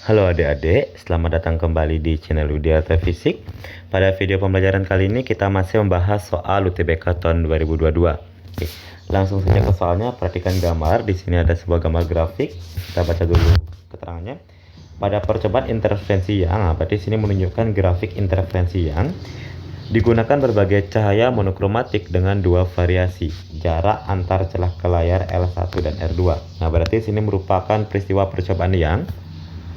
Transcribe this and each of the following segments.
Halo adik-adik, selamat datang kembali di channel Widyarta Fisik. Pada video pembelajaran kali ini kita masih membahas soal UTBK tahun 2022. Oke, langsung saja ke soalnya. Perhatikan gambar. Di sini ada sebuah gambar grafik. Kita baca dulu keterangannya. Pada percobaan interferensi yang, berarti sini menunjukkan grafik interferensi yang digunakan berbagai cahaya monokromatik dengan dua variasi jarak antar celah ke layar L1 dan R2. Nah, berarti sini merupakan peristiwa percobaan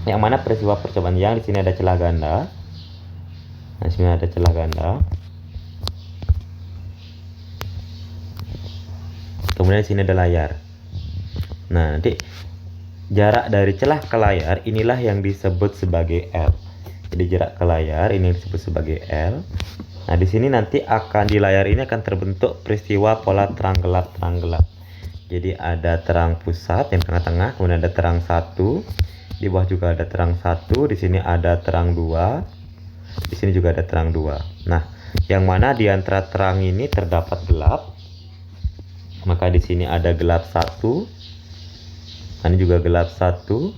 yang mana peristiwa percobaan yang di sini ada celah ganda. Nah, sini ada celah ganda. Kemudian di sini ada layar. Nah, nanti jarak dari celah ke layar inilah yang disebut sebagai L. Jadi jarak ke layar ini disebut sebagai L. Nah, di sini nanti di layar ini akan terbentuk peristiwa pola terang gelap. Jadi ada terang pusat yang tengah-tengah, kemudian ada terang satu. Di bawah juga ada terang satu, di sini ada terang dua, di sini juga ada terang dua. Nah, yang mana di antara terang ini terdapat gelap, maka di sini ada gelap satu, ini juga gelap satu,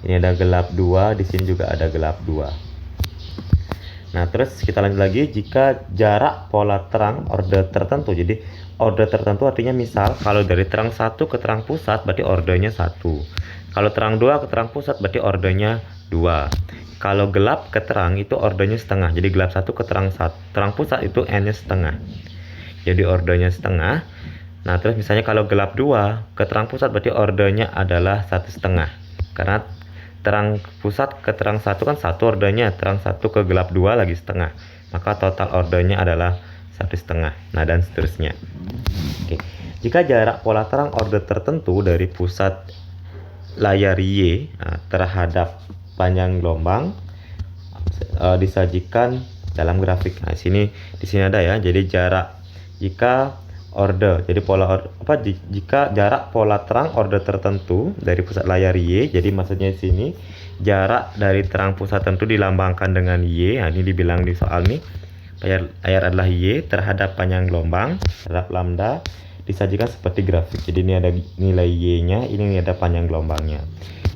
ini ada gelap dua, di sini juga ada gelap dua. Nah, terus kita lanjut lagi. Jika jarak pola terang order tertentu, jadi order tertentu artinya misal kalau dari terang satu ke terang pusat berarti ordernya satu. Kalau terang 2 ke terang pusat berarti ordernya 2. Kalau gelap ke terang itu ordernya setengah. Jadi gelap 1 ke terang pusat itu N-nya setengah. Jadi ordernya setengah. Nah, terus misalnya kalau gelap 2 ke terang pusat berarti ordernya adalah 1,5. Karena terang pusat ke terang 1 kan 1 ordernya, terang 1 ke gelap 2 lagi setengah. Maka total ordernya adalah 1,5. Nah, dan seterusnya. Oke. Jika jarak pola terang order tertentu dari pusat layar Y terhadap panjang gelombang disajikan dalam grafik. Nah, di sini ada ya. Jadi jarak jika jarak pola terang order tertentu dari pusat layar Y. Jadi maksudnya di sini jarak dari terang pusat tertentu dilambangkan dengan Y. Nah, ini dibilang di soal nih. Layar adalah Y terhadap panjang gelombang terhadap lambda disajikan seperti grafik. Jadi ini ada nilai Y-nya, ini ada panjang gelombangnya.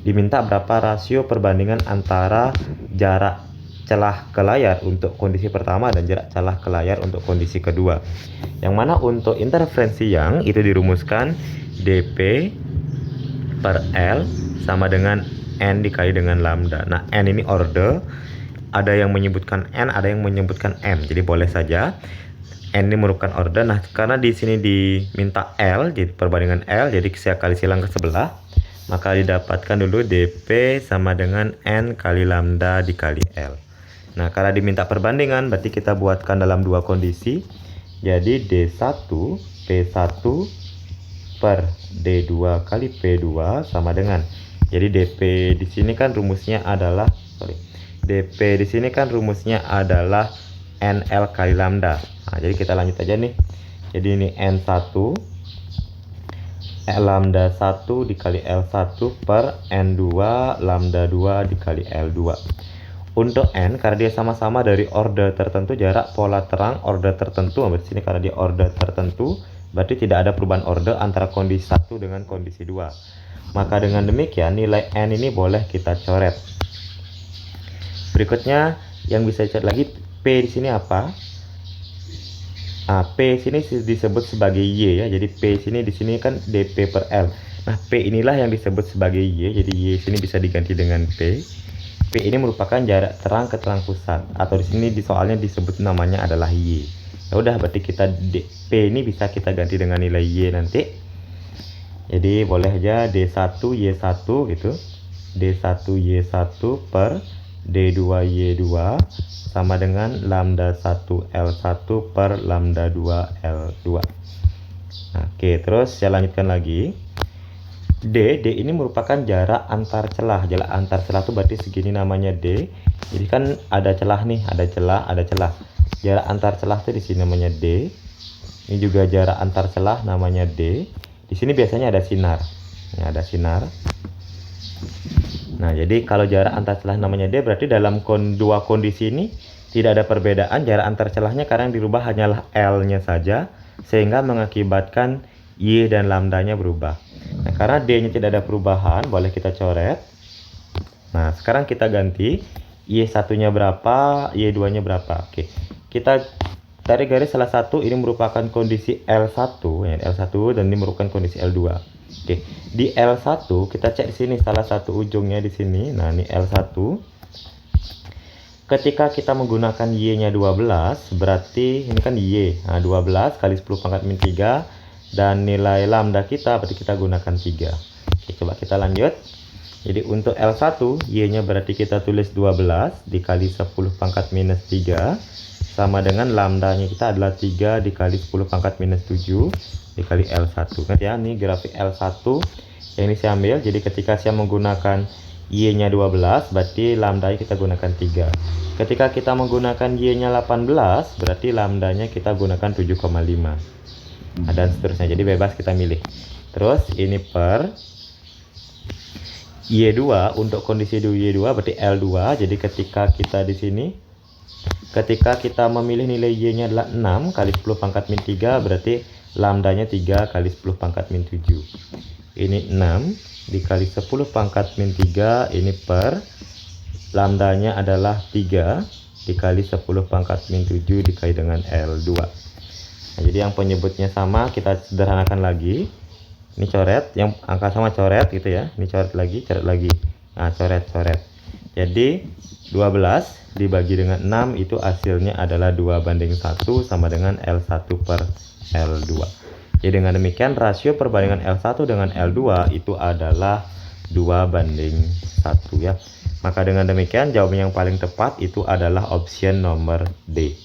Diminta berapa rasio perbandingan antara jarak celah ke layar untuk kondisi pertama dan jarak celah ke layar untuk kondisi kedua. Yang mana untuk interferensi yang itu dirumuskan dP per L sama dengan N dikali dengan lambda. Nah, N ini order, ada yang menyebutkan N, ada yang menyebutkan M. Jadi boleh saja. N ini merupakan order. Nah, karena di sini diminta L, jadi perbandingan L, jadi saya kali silang ke sebelah, maka didapatkan dulu dP sama dengan N kali lambda dikali L. Nah, karena diminta perbandingan, berarti kita buatkan dalam dua kondisi. Jadi D1 P1 per D2 kali P2 sama dengan, jadi DP di sini kan rumusnya adalah DP di sini kan rumusnya adalah NL kali lambda. Nah, jadi kita lanjut aja nih. Jadi ini N1 lambda 1 dikali L1 per N2 lambda 2 dikali L2. Untuk N, karena dia sama-sama dari order tertentu, jarak pola terang order tertentu, berarti sini karena dia order tertentu, berarti tidak ada perubahan order antara kondisi 1 dengan kondisi 2. Maka dengan demikian nilai N ini boleh kita coret. Berikutnya yang bisa dicari lagi, P di sini apa? Nah, P sini disebut sebagai Y ya. Jadi P sini di sini kan dP per L. Nah, P inilah yang disebut sebagai Y. Jadi Y sini bisa diganti dengan P. P ini merupakan jarak terang ke terang pusat, atau di sini di soalnya disebut namanya adalah Y. Ya udah, berarti kita P ini bisa kita ganti dengan nilai Y nanti. Jadi boleh aja D1 Y1 gitu. D1 Y1 per D2 Y2 sama dengan lambda 1 L1 per lambda 2 L2. Oke, terus saya lanjutkan lagi. D ini merupakan jarak antar celah. Jarak antar celah itu berarti segini namanya D. Jadi kan ada celah nih, ada celah. Jarak antar celah itu di sini namanya D. Ini juga jarak antar celah namanya D. Di sini biasanya ada sinar. Ini ada sinar. Nah, jadi kalau jarak antar celah namanya D, berarti dalam dua kondisi ini tidak ada perbedaan jarak antar celahnya, karena yang dirubah hanyalah L-nya saja, sehingga mengakibatkan Y dan lambdanya berubah. Nah, karena D-nya tidak ada perubahan, boleh kita coret. Nah, sekarang kita ganti Y1-nya berapa, Y2-nya berapa. Oke. Kita tarik garis salah satu, ini merupakan kondisi L1 ya, L1 dan ini merupakan kondisi L2. Oke. Di L1 kita cek di sini salah satu ujungnya di sini. Nah, ini L1. Ketika kita menggunakan Y-nya 12, berarti ini kan Y. Nah, 12 kali 10 pangkat min 3 dan nilai lambda kita berarti kita gunakan 3. Oke, coba kita lanjut. Jadi untuk L1 Y-nya berarti kita tulis 12 dikali 10 pangkat minus 3 sama dengan lambdanya kita adalah 3 dikali 10 pangkat minus 7 dikali L1. Ingat ya, ini grafik L1 yang ini saya ambil. Jadi ketika saya menggunakan Y-nya 12 berarti lambdanya kita gunakan 3. Ketika kita menggunakan Y-nya 18 berarti lambdanya kita gunakan 7,5. Nah, dan seterusnya. Jadi bebas kita milih. Terus ini per Y2 untuk kondisi Y2 berarti L2. Jadi ketika kita di sini ketika kita memilih nilai Y-nya adalah 6 kali 10 pangkat min 3 berarti lambdanya 3 kali 10 pangkat min 7. Ini 6 dikali 10 pangkat min 3 ini per lambdanya adalah 3 dikali 10 pangkat min 7 dikali dengan L2. Nah, jadi yang penyebutnya sama kita sederhanakan lagi. Ini coret, yang angka sama coret gitu ya. Ini coret lagi, coret lagi. Nah, coret. Jadi 12 dibagi dengan 6 itu hasilnya adalah 2:1 sama dengan L1 per L2. Jadi dengan demikian rasio perbandingan L1 dengan L2 itu adalah 2:1 ya. Maka dengan demikian jawaban yang paling tepat itu adalah option nomor D.